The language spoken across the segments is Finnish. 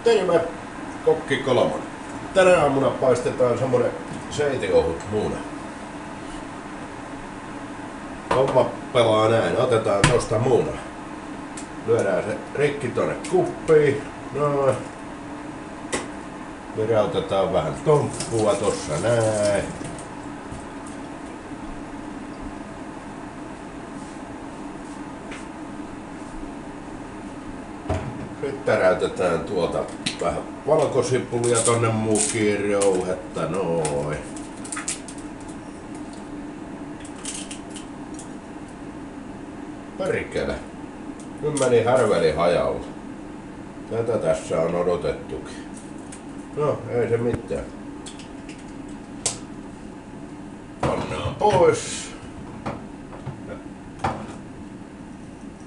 Terve, kokki Kolmonen. Tänä aamuna paistetaan semmonen seitiohut muuna. Homma pelaa näin. Otetaan tosta muuna. Lyödään se rikki tonne kuppiin. Noin. Virautetaan vähän tomppua tossa näin. Sitten täräytetään tuolta vähän valkosipulia tonne mukiin, rouhetta, noin. Perkele. Nyt meni härveli hajalla. Tätä tässä on odotettukin. No, ei se mitään. Pannaan pois.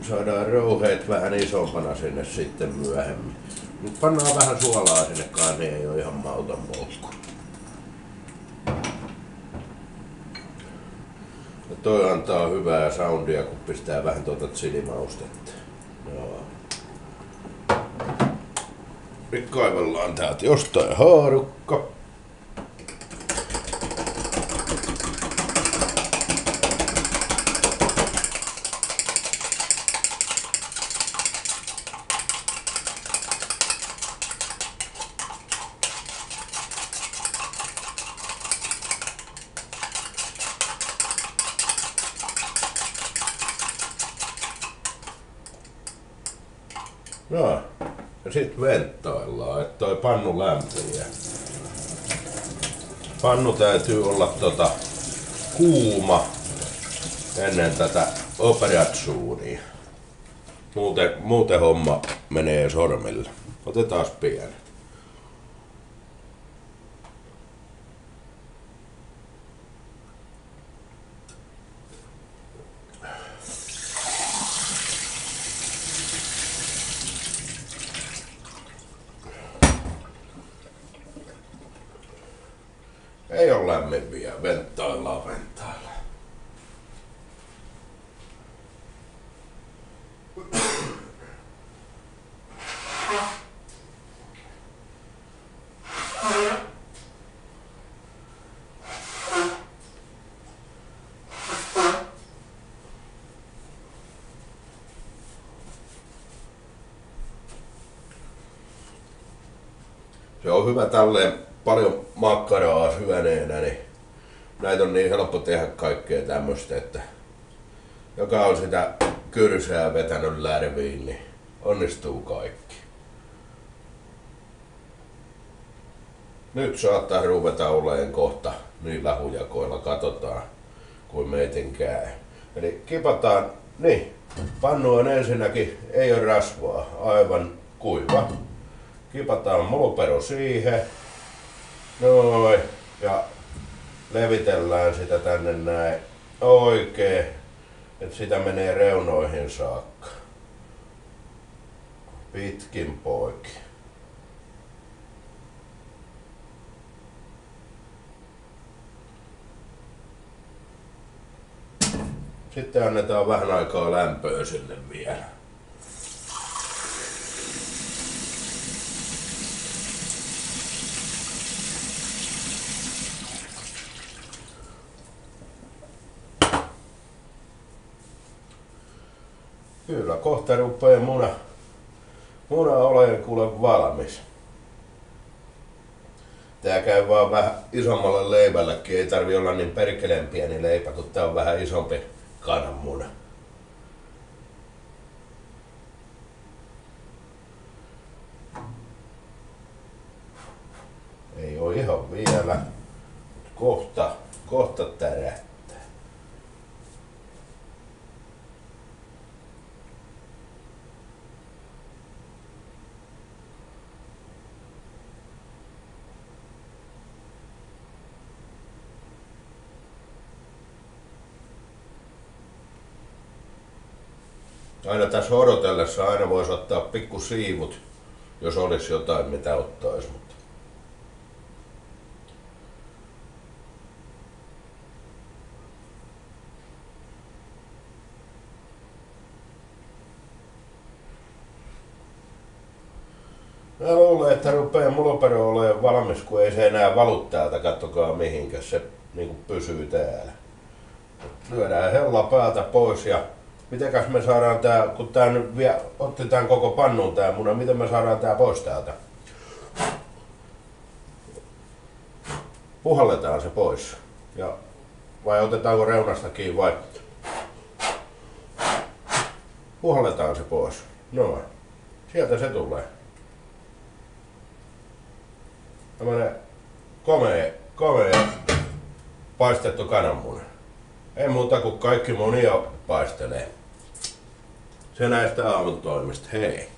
Saadaan rouheet vähän isompana sinne sitten myöhemmin. Nyt pannaan vähän suolaa sinne kanssa, niin ei oo ihan mauton molkku. Ja toi antaa hyvää soundia, kun pistää vähän tuota chilimaustetta. Joo. Nyt kaivellaan täältä jostain haarukka. No, ja sit venttaillaan, että toi pannu lämpiää. Pannu täytyy olla kuuma ennen tätä operatsuunia. Muuten homma menee sormille. Otetaan pieni. Ei oo lämmin vielä, venttaillaan. Se on hyvä tälleen paljon makkaraa syöneenä, niin näitä on niin helppo tehdä kaikkea tämmöstä, että joka on sitä kyrsää vetänyt lärviin, niin onnistuu kaikki. Nyt saattaa ruveta oleen kohta niillä hujakoilla, katsotaan kuin meitin käy. Eli kipataan, niin, pannu on ensinnäkin, ei ole rasvaa, aivan kuiva. Kipataan mulopero siihen. Noin. Ja levitellään sitä tänne näin oikein, että sitä menee reunoihin saakka. Pitkin poikki. Sitten annetaan vähän aikaa lämpöä sinne vielä. Kyllä, kohta rupee muna oleen kuule valmis. Tää käy vaan vähän isommalle leivällekin, ei tarvi olla niin perkeleen pieni leipä, kun tää on vähän isompi kananmuna. Ei oo ihan vielä. Kohta tärähtää. Aina tässä odotellessa aina voisi ottaa pikku siivut, jos olisi jotain mitä ottaisi. Mä luulen, että rupeaa mulopero olemaan valmis, kun ei se enää valu täältä, kattokaa mihinkä se niinku pysyy täällä. Lyödään hella päältä pois ja mitenkäs me saadaan tää, kun tää nyt vielä otetaan koko pannuun tää muna, miten me saadaan tää pois täältä? Puhalletaan se pois. Ja vai otetaanko reunasta kiinni vai puhalletaan se pois. No, sieltä se tulee. Tämmönen komea paistettu kananmuna. Ei muuta kuin kaikki munia paistelee. Se näistä aamun toimista. Hei!